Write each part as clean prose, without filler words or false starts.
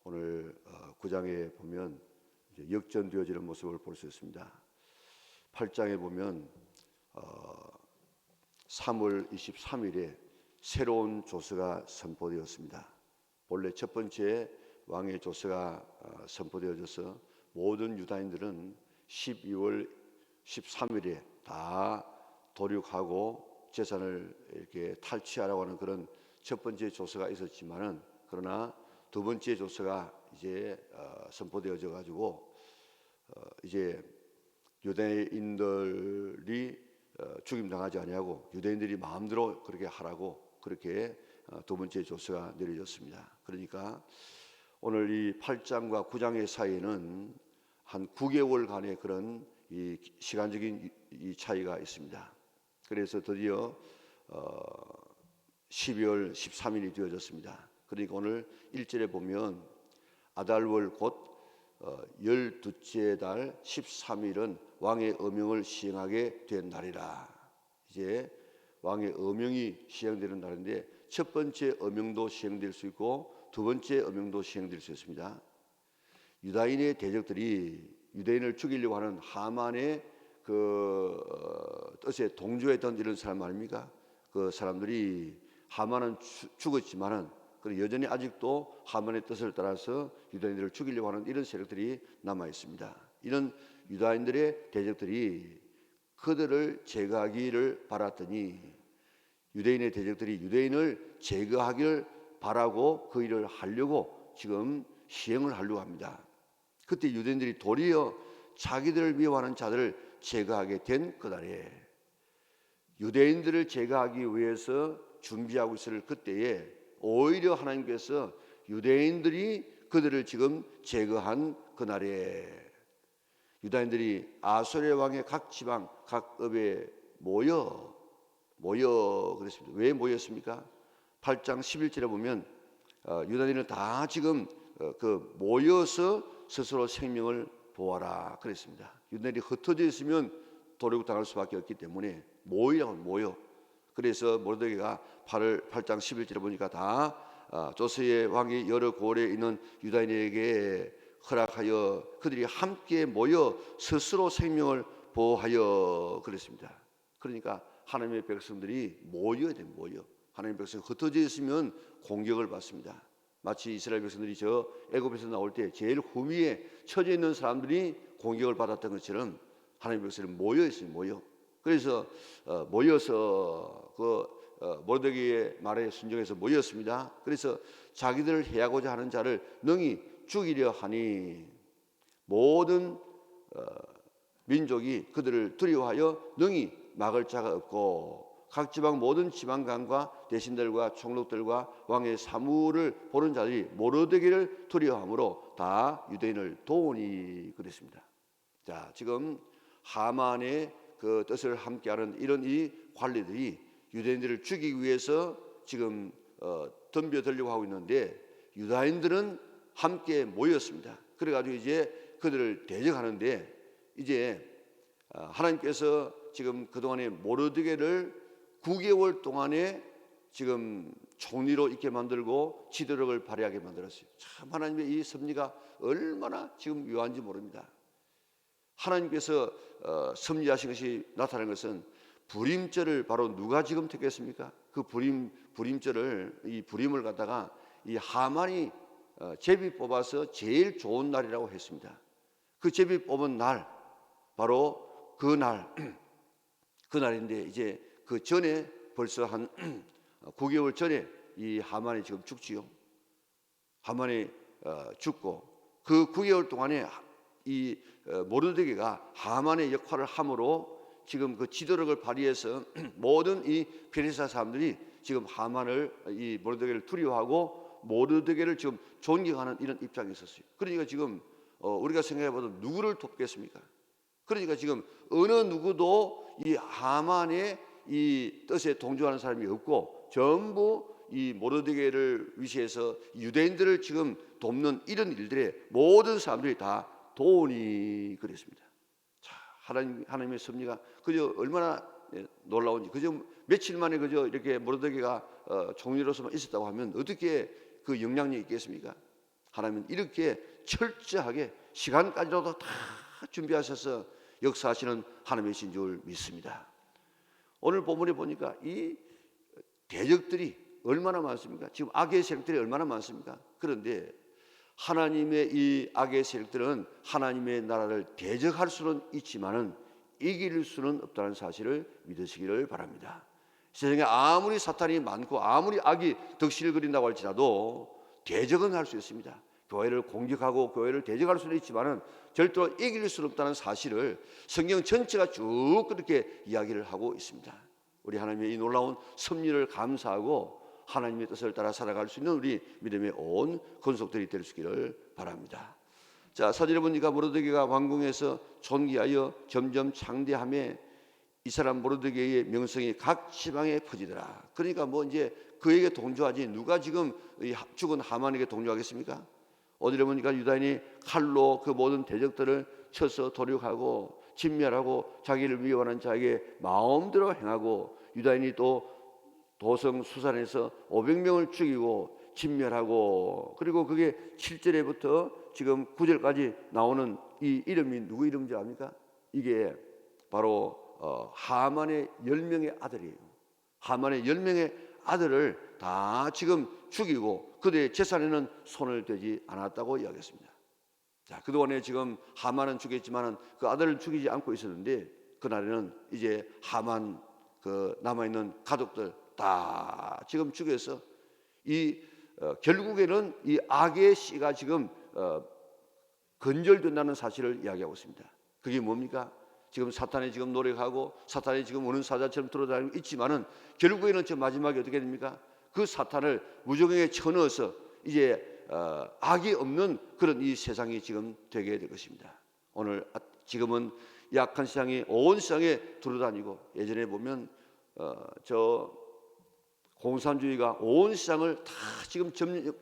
오늘 9장에 보면 이제 역전되어지는 모습을 볼 수 있습니다. 8장에 보면 3월 23일에 새로운 조서가 선포되었습니다. 본래 첫 번째 왕의 조서가 선포되어져서 모든 유다인들은 12월 13일에 다 도륙하고 재산을 이렇게 탈취하라고 하는 그런 첫 번째 조서가 있었지만은, 그러나 두 번째 조서가 이제 선포되어져 가지고 이제 유대인들이 죽임당하지 아니하고 유대인들이 마음대로 그렇게 하라고, 그렇게 두 번째 조서가 내려졌습니다. 그러니까 오늘 이 8장과 9장의 사이에는 한 9개월간의 그런 이 시간적인 이 차이가 있습니다. 그래서 드디어 12월 13일이 되어졌습니다. 그러니까 오늘 1절에 보면 아달월 곧 12째 달 13일은 왕의 어명을 시행하게 된 날이라. 이제 왕의 어명이 시행되는 날인데, 첫 번째 어명도 시행될 수 있고 두 번째 어명도 시행될 수 있습니다. 유다인의 대적들이 유대인을 죽이려고 하는 하만의 그 뜻에 동조했던 이런 사람 아닙니까? 그 사람들이, 하만은 죽었지만은 여전히 아직도 하만의 뜻을 따라서 유다인들을 죽이려고 하는 이런 세력들이 남아 있습니다. 이런 유다인들의 대적들이 그들을 제거하기를 바랐더니, 유대인의 대적들이 유대인을 제거하기를 바라고 그 일을 하려고 지금 시행을 하려고 합니다. 그때 유대인들이 도리어 자기들을 미워하는 자들을 제거하게 된 그날에, 유대인들을 제거하기 위해서 준비하고 있을 그때에 오히려 하나님께서 유대인들이 그들을 지금 제거한 그날에 유다인들이 아수르 왕의 각 지방 각 업에 모여 그랬습니다. 왜 모였습니까? 8장 11절에 보면 유다인은 다 지금 모여서 스스로 생명을 보아라 그랬습니다. 유다인이 흩어져 있으면 도륙당할 수밖에 없기 때문에 모여. 그래서 모르드게가 8장 11절에 보니까 다 조스의 왕이 여러 고을에 있는 유다인에게 허락하여 그들이 함께 모여 스스로 생명을 보호하여 그랬습니다. 그러니까 하나님의 백성들이 모여야 돼요. 하나님의 백성이 흩어져 있으면 공격을 받습니다. 마치 이스라엘 백성들이 저 애굽에서 나올 때 제일 후미에 처져 있는 사람들이 공격을 받았던 것처럼 하나님의 백성이 모여 있어요. 그래서 모여서 모르드게의 말에 순종해서 모였습니다. 그래서 자기들을 해하고자 하는 자를 능히 죽이려 하니 모든 민족이 그들을 두려워하여 능히 막을 자가 없고, 각 지방 모든 지방관과 대신들과 총독들과 왕의 사무를 보는 자들이 모르드게를 두려워함으로 다 유대인을 도우니 그랬습니다. 자, 지금 하만의 그 뜻을 함께하는 이런 이 관리들이 유대인들을 죽이기 위해서 지금 덤벼들려고 하고 있는데, 유다인들은 함께 모였습니다. 그래가지고 이제 그들을 대적하는데, 이제 하나님께서 지금 그동안에 모르드게를 9개월 동안에 지금 총리로 있게 만들고 지도력을 발휘하게 만들었어요. 참 하나님의 이 섭리가 얼마나 지금 묘한지 모릅니다. 하나님께서 섭리하신 것이 나타난 것은 불임절을 바로 누가 지금 택했습니까? 그 불임절을, 이 불임을 갖다가 이 하만이 제비 뽑아서 제일 좋은 날이라고 했습니다. 그 제비 뽑은 날, 바로 그날인데 이제 그 전에 벌써 한 9개월 전에 이 하만이 지금 죽지요. 하만이 죽고 그 9개월 동안에 이 모르드게가 하만의 역할을 함으로 지금 그 지도력을 발휘해서 모든 이 페르시아 사람들이 지금 하만을, 이 모르드게를 두려워하고 모르드게를 지금 존경하는 이런 입장에 있었어요. 그러니까 지금 우리가 생각해봐도 누구를 돕겠습니까? 그러니까 지금 어느 누구도 이 하만의 이 뜻에 동조하는 사람이 없고, 전부 이 모르드게를 위시해서 유대인들을 지금 돕는 이런 일들에 모든 사람들이 다 도우니 그랬습니다. 자, 하나님의 섭리가 그저 얼마나 놀라운지. 그저 며칠 만에 그저 이렇게 모르드게가 총리로서만 있었다고 하면 어떻게 그 영향력이 있겠습니까? 하나님은 이렇게 철저하게 시간까지라도 다 준비하셔서 역사하시는 하나님이신 줄 믿습니다. 오늘 본문에 보니까 이 대적들이 얼마나 많습니까? 지금 악의 세력들이 얼마나 많습니까? 그런데 하나님의 이 악의 세력들은 하나님의 나라를 대적할 수는 있지만은 이길 수는 없다는 사실을 믿으시기를 바랍니다. 세상에 아무리 사탄이 많고 아무리 악이 덕실을 그린다고 할지라도 대적은 할 수 있습니다. 교회를 공격하고 교회를 대적할 수는 있지만은 절대로 이길 수는 없다는 사실을 성경 전체가 쭉 그렇게 이야기를 하고 있습니다. 우리 하나님의 이 놀라운 섭리를 감사하고 하나님의 뜻을 따라 살아갈 수 있는 우리 믿음의 온 권속들이 될 수 있기를 바랍니다. 자, 사절에 보니까 모르드게가 왕궁에서 존귀하여 점점 창대함에 이 사람 모르드게의 명성이 각 지방에 퍼지더라. 그러니까 뭐 이제 그에게 동조하지 누가 지금 죽은 하만에게 동조하겠습니까? 어디를 보니까 유다인이 칼로 그 모든 대적들을 쳐서 도륙하고 진멸하고 자기를 미워하는 자에게 마음대로 행하고 유다인이 또 도성 수산에서 500명을 죽이고 진멸하고 그리고 그게 7절에부터 지금 9절까지 나오는 이 이름이 누구 이름인지 압니까? 이게 바로 하만의 10명의 아들이에요. 하만의 10명의 아들을 다 지금 죽이고 그들의 재산에는 손을 대지 않았다고 이야기했습니다. 자, 그동안에 지금 하만은 죽였지만 그 아들을 죽이지 않고 있었는데 그날에는 이제 하만 그 남아있는 가족들 다 지금 죽여서 결국에는 이 악의 씨가 지금 건절된다는 사실을 이야기하고 있습니다. 그게 뭡니까? 지금 사탄이 지금 노력하고 사탄이 지금 오는 사자처럼 돌아다니고 있지만은 결국에는 저 마지막에 어떻게 됩니까? 그 사탄을 무저갱에 쳐넣어서 이제 악이 없는 그런 이 세상이 지금 되게 될 것입니다. 오늘 지금은 약한 세상이 온 세상에 돌아다니고 예전에 보면 저 공산주의가 온 세상을 다 지금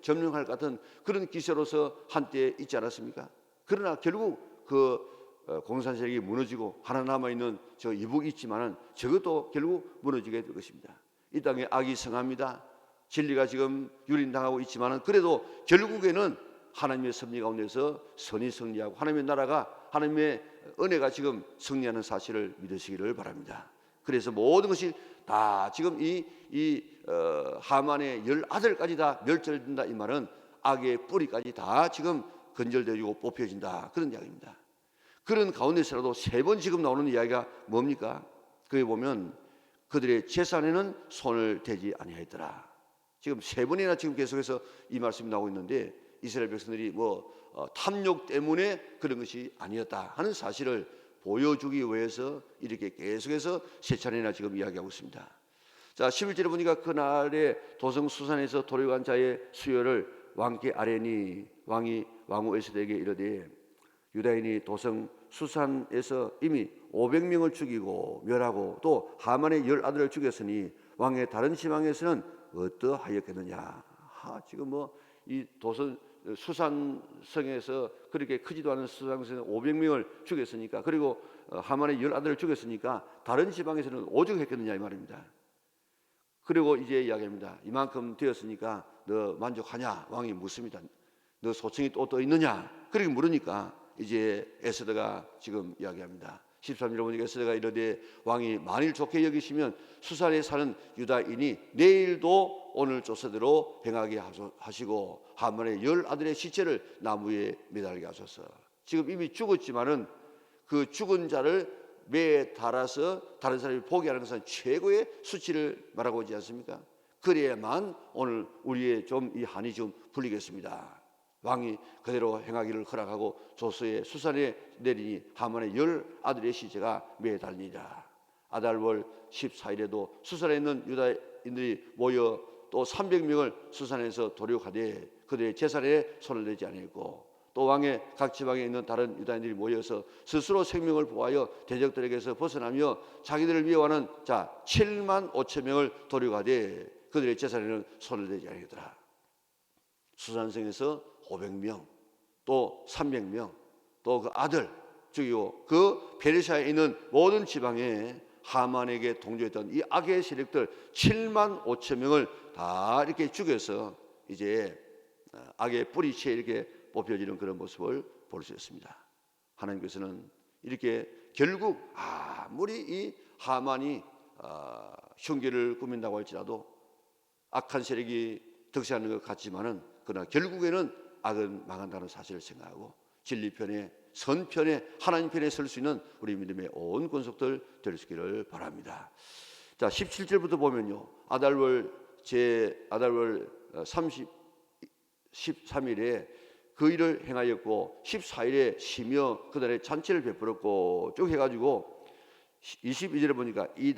점령할 것 같은 그런 기세로서 한때 있지 않았습니까? 그러나 결국 그 공산 세력이 무너지고 하나 남아있는 저 이북이 있지만은 저것도 결국 무너지게 될 것입니다. 이 땅에 악이 성합니다. 진리가 지금 유린당하고 있지만은 그래도 결국에는 하나님의 섭리 가운데서 선이 승리하고 하나님의 나라가 하나님의 은혜가 지금 승리하는 사실을 믿으시기를 바랍니다. 그래서 모든 것이 다 지금 하만의 10아들까지 다 멸절된다 이 말은 악의 뿌리까지 다 지금 건절되고 뽑혀진다 그런 이야기입니다. 그런 가운데서라도 3번 지금 나오는 이야기가 뭡니까? 거기 보면 그들의 재산에는 손을 대지 아니하였더라. 지금 3번이나 지금 계속해서 이 말씀이 나오고 있는데 이스라엘 백성들이 탐욕 때문에 그런 것이 아니었다 하는 사실을 보여주기 위해서 이렇게 계속해서 3차례나 지금 이야기하고 있습니다. 자, 11절에 보니까 그날에 도성 수산에서 도륙한 자의 수요를 왕께 아뢰니 왕이 왕후 에스더에게 이르되 유다인이 도성 수산에서 이미 500명을 죽이고 멸하고 또 하만의 10아들을 죽였으니 왕의 다른 지방에서는 어떠하였겠느냐. 지금 이 도성 수산성에서 그렇게 크지도 않은 수산성에서 500명을 죽였으니까 그리고 하만의 10아들을 죽였으니까 다른 지방에서는 오죽했겠느냐 이 말입니다. 그리고 이제 이야기합니다. 이만큼 되었으니까 너 만족하냐? 왕이 묻습니다. 너 소청이 또 있느냐? 그렇게 물으니까 이제 에스더가 지금 이야기합니다. 13절에 보니까 에스더가 이르되 왕이 만일 좋게 여기시면 수산에 사는 유다인이 내일도 오늘 조서대로 행하게 하시고 하만의 10아들의 시체를 나무에 매달게 하소서. 지금 이미 죽었지만은 그 죽은 자를 매에 달아서 다른 사람이 보게 하는 것은 최고의 수치를 말하고 있지 않습니까? 그래야만 오늘 우리의 좀 이 한이 좀 풀리겠습니다. 왕이 그대로 행하기를 허락하고 조서에 수산에 내리니 하만의 10아들의 시체가 매에 달리니라. 아달월 14일에도 수산에 있는 유다인들이 모여 또 300명을 수산에서 도륙하되 그들의 재산에 손을 대지 아니했고 또 왕의 각 지방에 있는 다른 유다인들이 모여서 스스로 생명을 보하여 대적들에게서 벗어나며 자기들을 미워하는 자 7만 5천 명을 도륙하되 그들의 재산에는 손을 대지 아니하더라. 수산성에서 500명 또 300명 또 그 아들 죽이고 그 페르시아에 있는 모든 지방에 하만에게 동조했던 이 악의 세력들 7만 5천 명을 다 이렇게 죽여서 이제 악의 뿌리채 이렇게 뽑혀지는 그런 모습을 볼 수 있습니다. 하나님께서는 이렇게 결국 아무리 이 하만이 흉계를 꾸민다고 할지라도 악한 세력이 득세하는 것 같지만은 그러나 결국에는 악은 망한다는 사실을 생각하고 진리 편에 선 편에 하나님 편에 설 수 있는 우리 믿음의 온 권속들 될 수 있기를 바랍니다. 자, 17절부터 보면요. 아달월 13일에 그 일을 행하였고 14일에 쉬며 그날에 잔치를 베풀었고 쭉 해가지고 22절에 보니까 이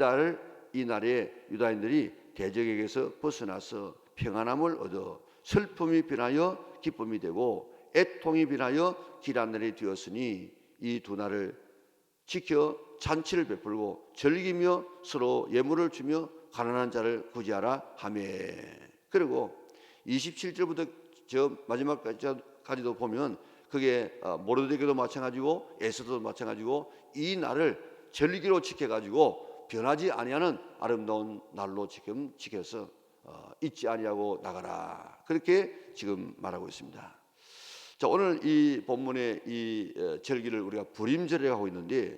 날에 유다인들이 대적에게서 벗어나서 평안함을 얻어 슬픔이 변하여 기쁨이 되고 애통이 변하여 길하늘이 되었으니 이 두 날을 지켜 잔치를 베풀고 즐기며 서로 예물을 주며 가난한 자를 구제하라 하며. 그리고 27절부터 저 마지막까지도 보면 그게 모르드게도 마찬가지고 에스더도 마찬가지고 이 날을 절기로 지켜가지고 변하지 아니하는 아름다운 날로 지금 지켜서 잊지 아니하고 나가라, 그렇게 지금 말하고 있습니다. 자, 오늘 이 본문의 이 절기를 우리가 불임절이라고 하고 있는데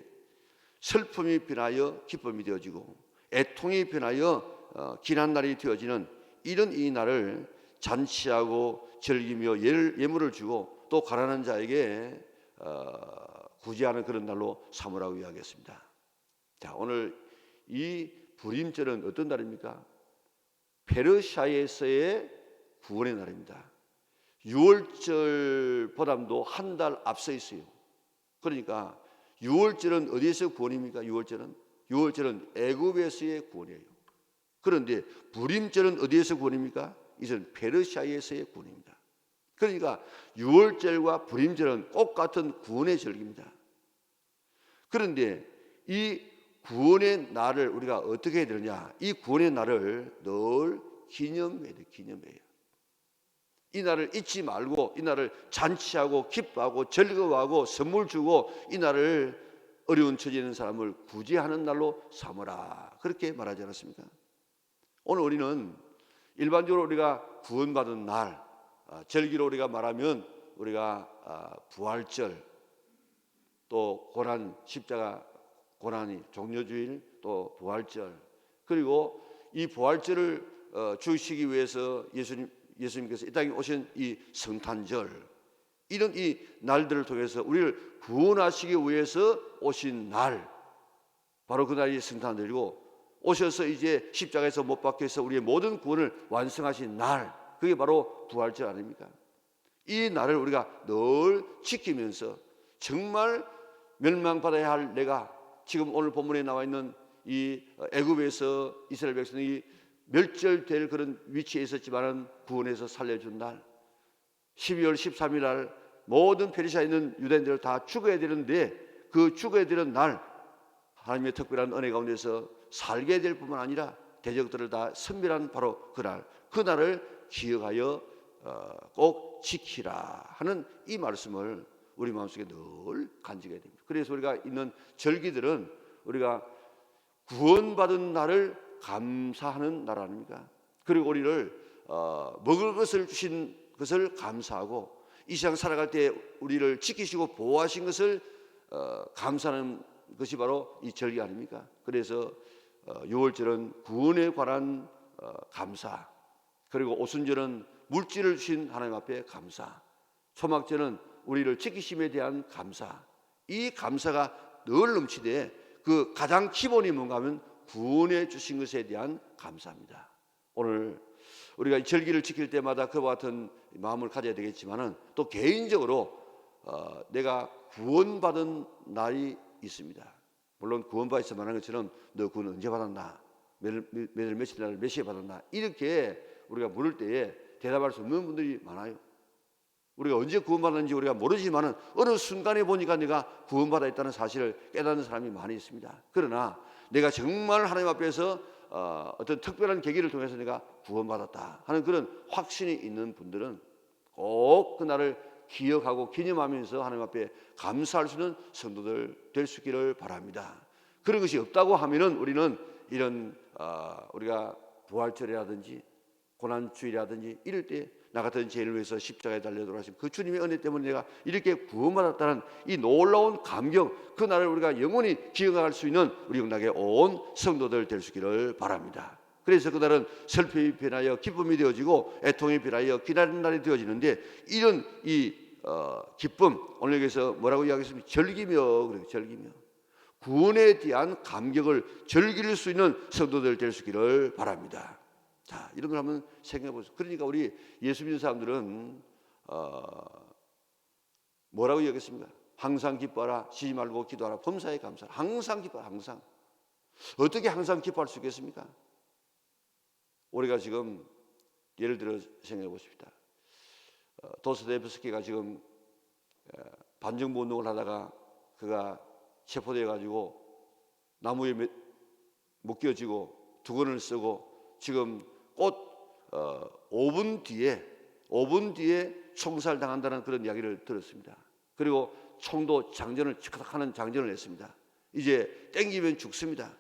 슬픔이 변하여 기쁨이 되어지고 애통이 변하여 길한 날이 되어지는 이런 이 날을 잔치하고 즐기며 예물을 주고 또 가난한 자에게 구제하는 그런 날로 삼으라고 이야기했습니다. 자, 오늘 이 불임절은 어떤 날입니까? 페르시아에서의 구원의 날입니다. 6월절보다도 한 달 앞서 있어요. 그러니까 6월절은 어디에서 구원입니까? 6월절은 애굽에서의 구원이에요. 그런데 불임절은 어디에서 구원입니까? 이것은 페르시아에서의 구원입니다. 그러니까 6월절과 불임절은 똑같은 구원의 절기입니다. 그런데 이 구원의 날을 우리가 어떻게 해야 되느냐? 이 구원의 날을 늘 기념해야 돼요. 기념해요. 이 날을 잊지 말고 이 날을 잔치하고 기뻐하고 즐거워하고 선물 주고 이 날을 어려운 처지에 있는 사람을 구제하는 날로 삼으라, 그렇게 말하지 않았습니까? 오늘 우리는 일반적으로 우리가 구원받은 날, 절기로 우리가 말하면 우리가 부활절, 또 고난, 십자가 고난이 종려주일, 또 부활절, 그리고 이 부활절을 주시기 위해서 예수님께서 이 땅에 오신 이 성탄절, 이런 이 날들을 통해서 우리를 구원하시기 위해서 오신 날, 바로 그 날이 성탄절이고 오셔서 이제 십자가에서 못 박혀서 우리의 모든 구원을 완성하신 날, 그게 바로 부활절 아닙니까? 이 날을 우리가 늘 지키면서 정말 멸망받아야 할 내가 지금 오늘 본문에 나와 있는 이 애굽에서 이스라엘 백성이 멸절될 그런 위치에 있었지만은 구원해서 살려준 날, 12월 13일 날 모든 페르시아에 있는 유대인들을 다 죽어야 되는데 그 죽어야 되는 날 하나님의 특별한 은혜 가운데서 살게 될 뿐만 아니라 대적들을 다 선멸한 바로 그날을 기억하여 꼭 지키라 하는 이 말씀을 우리 마음속에 늘 간직해야 됩니다. 그래서 우리가 있는 절기들은 우리가 구원받은 날을 감사하는 날 아닙니까? 그리고 우리를 먹을 것을 주신 것을 감사하고 이 세상 살아갈 때 우리를 지키시고 보호하신 것을 감사하는 것이 바로 이 절기 아닙니까? 그래서 6월절은 구원에 관한 감사, 그리고 오순절은 물질을 주신 하나님 앞에 감사, 초막절은 우리를 지키심에 대한 감사, 이 감사가 늘 넘치되 그 가장 기본이 뭔가 하면 구원해 주신 것에 대한 감사입니다. 오늘 우리가 이 절기를 지킬 때마다 그와 같은 마음을 가져야 되겠지만은 또 개인적으로 내가 구원받은 날이 있습니다. 물론 구원받아서 말하는 것처럼 너 구원 언제 받았나, 매일 며칠 날 몇 시에 받았나, 이렇게 우리가 물을 때에 대답할 수 없는 분들이 많아요. 우리가 언제 구원받았는지 우리가 모르지만은 어느 순간에 보니까 내가 구원받아 있다는 사실을 깨닫는 사람이 많이 있습니다. 그러나 내가 정말 하나님 앞에서 어떤 특별한 계기를 통해서 내가 구원받았다 하는 그런 확신이 있는 분들은 꼭 그날을 기억하고 기념하면서 하나님 앞에 감사할 수 있는 성도들 될 수 있기를 바랍니다. 그런 것이 없다고 하면은 우리는 이런 우리가 부활절이라든지 고난주일이라든지 이럴 때 나 같은 죄인을 위해서 십자가에 달려 돌아가신 그 주님의 은혜 때문에 내가 이렇게 구원받았다는 이 놀라운 감격, 그 날을 우리가 영원히 기억할 수 있는 우리 영락에 온 성도들 될 수 있기를 바랍니다. 그래서 그날은 슬픔이 변하여 기쁨이 되어지고 애통이 변하여 기다리는 날이 되어지는데, 이런 이 기쁨, 오늘 여기서 뭐라고 이야기했습니까? 절기며, 그래요. 절기며. 구원에 대한 감격을 즐길 수 있는 성도들 될 수 있기를 바랍니다. 자, 이런 걸 한번 생각해 보세요. 그러니까 우리 예수 믿는 사람들은 뭐라고 이야기했습니까? 항상 기뻐하라, 쉬지 말고 기도하라, 범사에 감사하라. 항상 기뻐하라. 항상. 어떻게 항상 기뻐할 수 있겠습니까? 우리가 지금 예를 들어 생각해 보십시다. 도스토옙스키가 지금 반정부 운동을 하다가 그가 체포되어 가지고 나무에 묶여지고 두건을 쓰고 지금 곧 5분 뒤에 총살 당한다는 그런 이야기를 들었습니다. 그리고 총도 장전을 하는 장전을 했습니다. 이제 땡기면 죽습니다.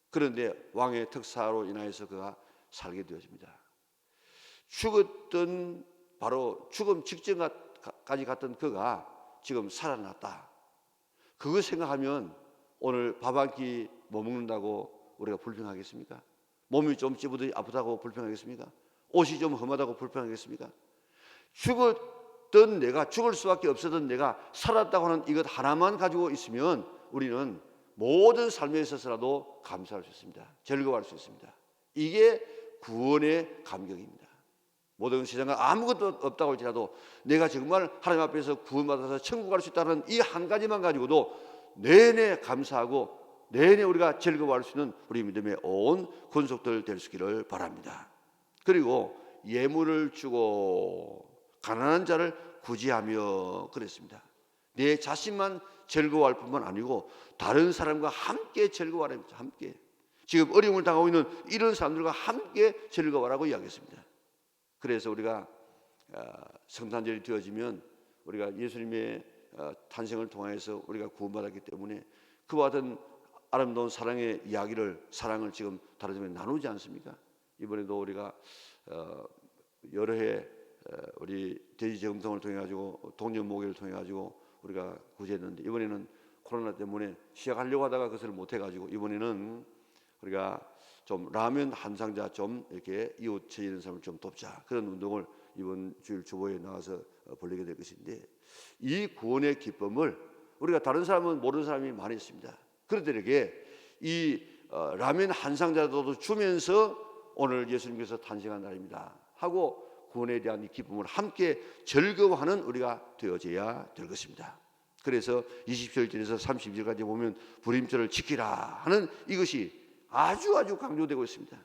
그런데 왕의 특사로 인하여서 그가 살게 되어집니다. 죽었던, 바로 죽음 직전까지 갔던 그가 지금 살아났다. 그거 생각하면 오늘 밥 한 끼 못 먹는다고 우리가 불평하겠습니까? 몸이 좀 찌부둥 아프다고 불평하겠습니까? 옷이 좀 험하다고 불평하겠습니까? 죽었던 내가, 죽을 수밖에 없었던 내가 살았다고 하는 이것 하나만 가지고 있으면 우리는 모든 삶에 있어서라도 감사할 수 있습니다. 즐거워할 수 있습니다. 이게 구원의 감격입니다. 모든 세상에 아무것도 없다고 할지라도 내가 정말 하나님 앞에서 구원받아서 천국 갈 수 있다는 이 한 가지만 가지고도 내내 감사하고 내내 우리가 즐거워할 수 있는 우리 믿음의 온 권속들 될 수 있기를 바랍니다. 그리고 예물을 주고 가난한 자를 구제하며 그랬습니다. 내 자신만 즐거워할 뿐만 아니고 다른 사람과 함께 즐거워하라. 함께. 지금 어려움을 당하고 있는 이런 사람들과 함께 즐거워하라고 이야기했습니다. 그래서 우리가 성탄절이 되어지면 우리가 예수님의 탄생을 통해서 우리가 구원받았기 때문에 그와 같은 아름다운 사랑의 이야기를, 사랑을 지금 다른 나누지 않습니까? 이번에도 우리가 여러 해 우리 대지정성을 통해 가지고 동년목회를 통해 가지고 우리가 구제했는데, 이번에는 코로나 때문에 시작하려고 하다가 그것을 못 해가지고 이번에는 우리가 좀 라면 한 상자 좀 이렇게 이웃 처지는 사람을 좀 돕자, 그런 운동을 이번 주일 주보에 나와서 벌리게 될 것인데, 이 구원의 기쁨을 우리가 다른 사람은 모르는 사람이 많이 있습니다. 그들에게 이 라면 한 상자도 주면서 오늘 예수님께서 탄생한 날입니다 하고 구원에 대한 이 기쁨을 함께 즐거워하는 우리가 되어져야 될 것입니다. 그래서 27절에서 32절까지 보면 불임절을 지키라 하는 이것이 아주 강조되고 있습니다.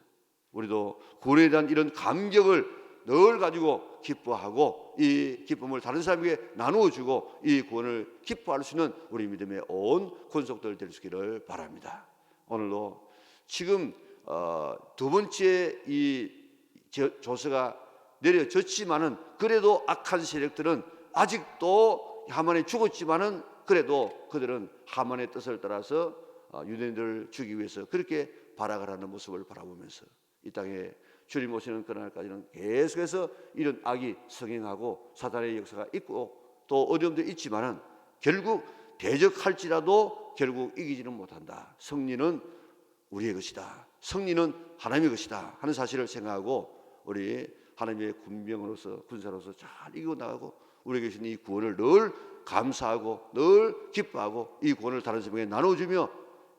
우리도 구원에 대한 이런 감격을 늘 가지고 기뻐하고 이 기쁨을 다른 사람에게 나누어주고 이 구원을 기뻐할 수 있는 우리 믿음의 온 권속들 될 수 있기를 바랍니다. 오늘도 지금 두 번째 이 조서가 내려졌지만은 그래도 악한 세력들은 아직도 하만이 죽었지만은 그래도 그들은 하만의 뜻을 따라서 유대인들을 죽이기 위해서 그렇게 발악을 하는 모습을 바라보면서 이 땅에 주님 오시는 그날까지는 계속해서 이런 악이 성행하고 사단의 역사가 있고 또 어려움도 있지만은 결국 대적할지라도 결국 이기지는 못한다. 승리는 우리의 것이다. 승리는 하나님의 것이다 하는 사실을 생각하고 우리 하나님의 군병으로서, 군사로서 잘 이기고 나가고 우리에게 주신 이 구원을 늘 감사하고 늘 기뻐하고 이 구원을 다른 사람에게 나눠주며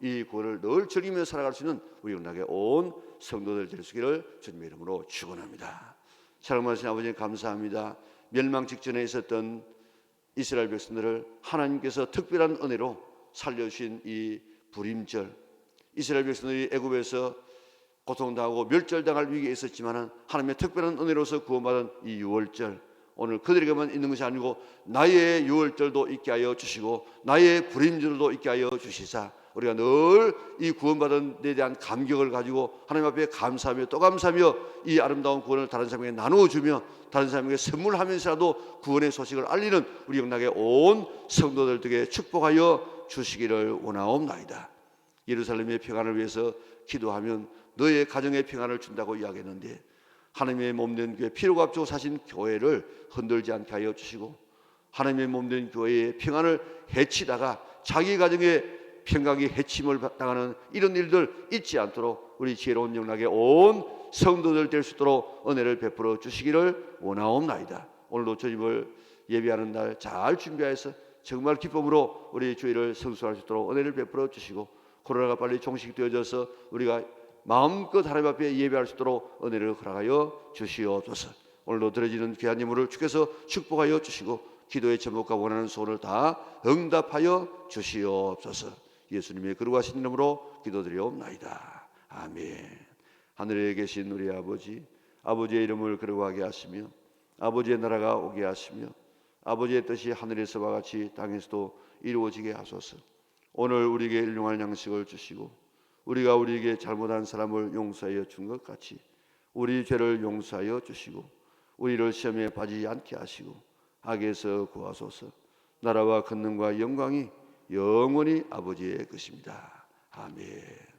이 구원을 늘 즐기며 살아갈 수 있는 우리 영락의 온 성도들 될 수 있기를 주님의 이름으로 축원합니다. 사랑하신 아버지 감사합니다. 멸망 직전에 있었던 이스라엘 백성들을 하나님께서 특별한 은혜로 살려주신 이 불임절, 이스라엘 백성들이 애굽에서 고통당하고 멸절당할 위기에 있었지만 하나님의 특별한 은혜로서 구원받은 이 유월절, 오늘 그들에게만 있는 것이 아니고 나의 유월절도 있게 하여 주시고 나의 불임절도 있게 하여 주시사 우리가 늘 이 구원받은 데 대한 감격을 가지고 하나님 앞에 감사하며 또 감사하며 이 아름다운 구원을 다른 사람에게 나누어주며 다른 사람에게 선물하면서라도 구원의 소식을 알리는 우리 영락의 온 성도들에게 축복하여 주시기를 원하옵나이다. 예루살렘의 평안을 위해서 기도하면 너의 가정의 평안을 준다고 이야기했는데 하나님의 몸된 교회, 피로가 앞주고 사신 교회를 흔들지 않게 하여 주시고, 하나님의 몸된 교회의 평안을 해치다가 자기 가정의 평강이 해침을 당하는 이런 일들 잊지 않도록 우리 지혜로운 영락의 온 성도들 될 수 있도록 은혜를 베풀어 주시기를 원하옵나이다. 오늘도 주님을 예배하는 날 잘 준비하여서 정말 기쁨으로 우리 주일을 성수할 수 있도록 은혜를 베풀어 주시고, 코로나가 빨리 종식되어져서 우리가 마음껏 하나님 앞에 예배할 수 있도록 은혜를 허락하여 주시옵소서. 오늘도 드려지는 귀한 예물을 주께서 축복하여 주시고, 기도의 제목과 원하는 소원을 다 응답하여 주시옵소서. 예수님의 거룩하신 이름으로 기도드리옵나이다. 아멘. 하늘에 계신 우리 아버지, 아버지의 이름을 거룩하게 하시며 아버지의 나라가 오게 하시며 아버지의 뜻이 하늘에서와 같이 땅에서도 이루어지게 하소서. 오늘 우리에게 일용할 양식을 주시고, 우리가 우리에게 잘못한 사람을 용서하여 준 것 같이 우리 죄를 용서하여 주시고, 우리를 시험에 빠지지 않게 하시고 악에서 구하소서. 나라와 권능과 영광이 영원히 아버지의 것입니다. 아멘.